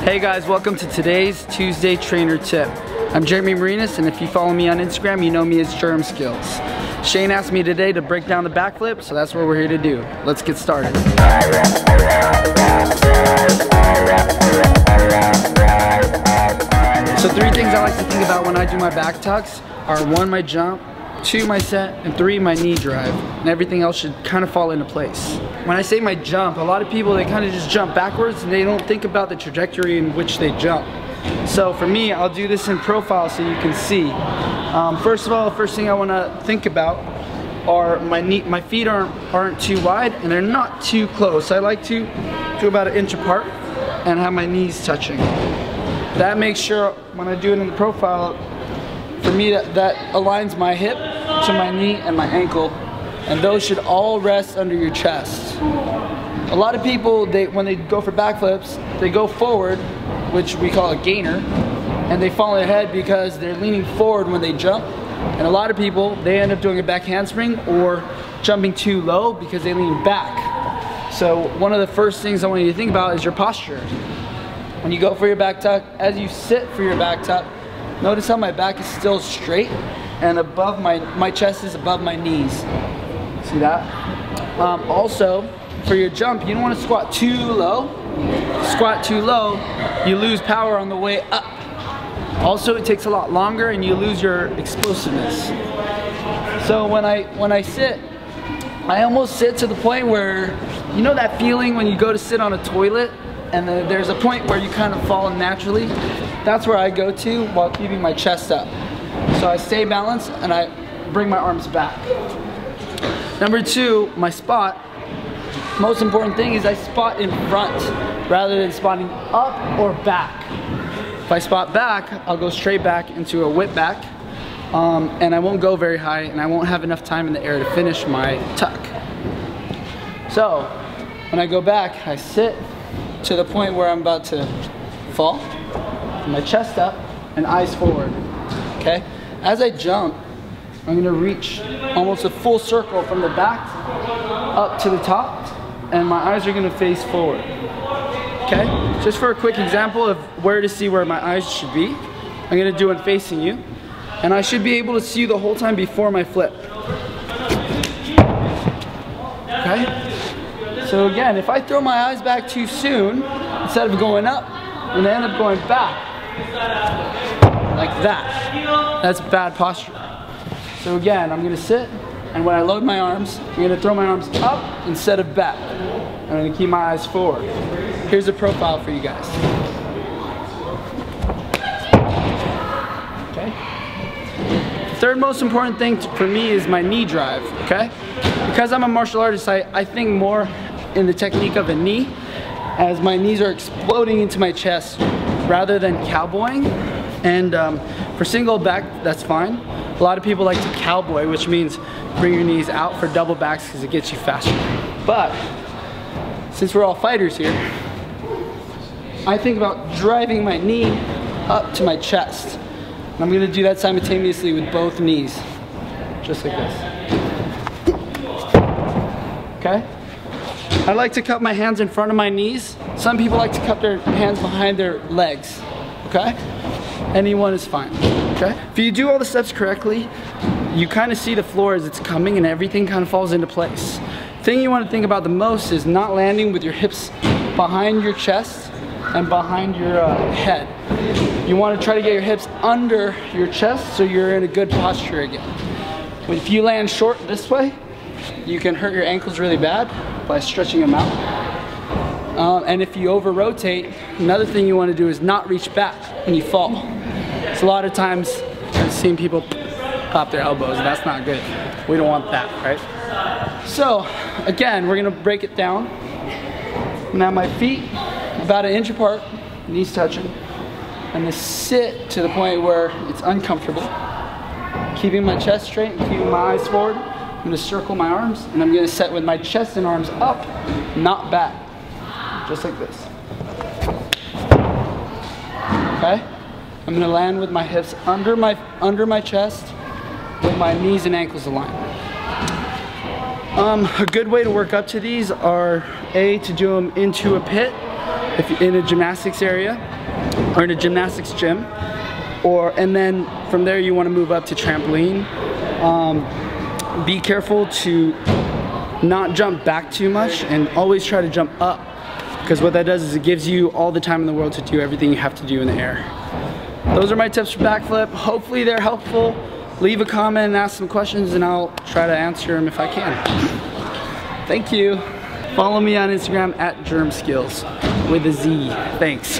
Hey guys, welcome to today's Tuesday Trainer Tip. I'm Jeremy Marinas, and if you follow me on Instagram, you know me as Germ Skills. Shane asked me today to break down the backflip, so that's what we're here to do. Let's get started. So 3 things I like to think about when I do my back tucks are 1, my jump, 2, my set, and 3, my knee drive. And everything else should kind of fall into place. When I say my jump, a lot of people, they kind of just jump backwards and they don't think about the trajectory in which they jump. So for me, I'll do this in profile so you can see. First of all, the first thing I want to think about are my feet aren't too wide and they're not too close. I like to do about 1 inch apart and have my knees touching. That makes sure when I do it in the profile, for me that aligns my hip to my knee and my ankle, and those should all rest under your chest. A lot of people, when they go for backflips, they go forward, which we call a gainer, and they fall on their head because they're leaning forward when they jump. And a lot of people, they end up doing a back handspring or jumping too low because they lean back. So one of the first things I want you to think about is your posture. When you go for your back tuck, as you sit for your back tuck, notice how my back is still straight and above my chest is above my knees. See that? Also, for your jump, you don't want to squat too low. Squat too low, you lose power on the way up. Also, it takes a lot longer and you lose your explosiveness. So when I sit, I almost sit to the point where, you know that feeling when you go to sit on a toilet and there's a point where you kind of fall naturally? That's where I go to while keeping my chest up. So I stay balanced and I bring my arms back. Number 2, my spot. Most important thing is I spot in front rather than spotting up or back. If I spot back, I'll go straight back into a whip back, and I won't go very high and I won't have enough time in the air to finish my tuck. So when I go back, I sit to the point where I'm about to fall, my chest up and eyes forward. Okay? As I jump, I'm going to reach almost a full circle from the back up to the top, and my eyes are going to face forward. Okay? Just for a quick example of where to see where my eyes should be, I'm going to do it facing you, and I should be able to see you the whole time before my flip. Okay? So again, if I throw my eyes back too soon, instead of going up, I'm gonna end up going back. Like that. That's bad posture. So again, I'm gonna sit, and when I load my arms, I'm gonna throw my arms up instead of back. I'm gonna keep my eyes forward. Here's a profile for you guys. Okay? The third most important thing for me is my knee drive, okay? Because I'm a martial artist, I think more in the technique of a knee, as my knees are exploding into my chest rather than cowboying. And for single back, that's fine. A lot of people like to cowboy, which means bring your knees out for double backs because it gets you faster. But since we're all fighters here, I think about driving my knee up to my chest. And I'm gonna do that simultaneously with both knees, just like this. Okay? I like to cup my hands in front of my knees. Some people like to cup their hands behind their legs, okay? Anyone is fine, okay? If you do all the steps correctly, you kind of see the floor as it's coming and everything kind of falls into place. The thing you want to think about the most is not landing with your hips behind your chest and behind your head. You want to try to get your hips under your chest so you're in a good posture again. If you land short this way, you can hurt your ankles really bad by stretching them out. And if you over rotate, another thing you want to do is not reach back when you fall. So a lot of times I've seen people pop their elbows, and that's not good. We don't want that, right? So again, we're gonna break it down. Now my feet about 1 inch apart, knees touching. I'm gonna sit to the point where it's uncomfortable, keeping my chest straight and keeping my eyes forward. I'm gonna circle my arms, and I'm gonna set with my chest and arms up, not back. Just like this. Okay? I'm gonna land with my hips under my chest, with my knees and ankles aligned. A good way to work up to these are to do them into a pit, if you're in a gymnastics area or in a gymnastics gym, and then from there you want to move up to trampoline. Be careful to not jump back too much and always try to jump up, because what that does is it gives you all the time in the world to do everything you have to do in the air. Those are my tips for backflip. Hopefully they're helpful. Leave a comment and ask some questions and I'll try to answer them if I can. Thank you. Follow me on Instagram at germskills with a Z. Thanks.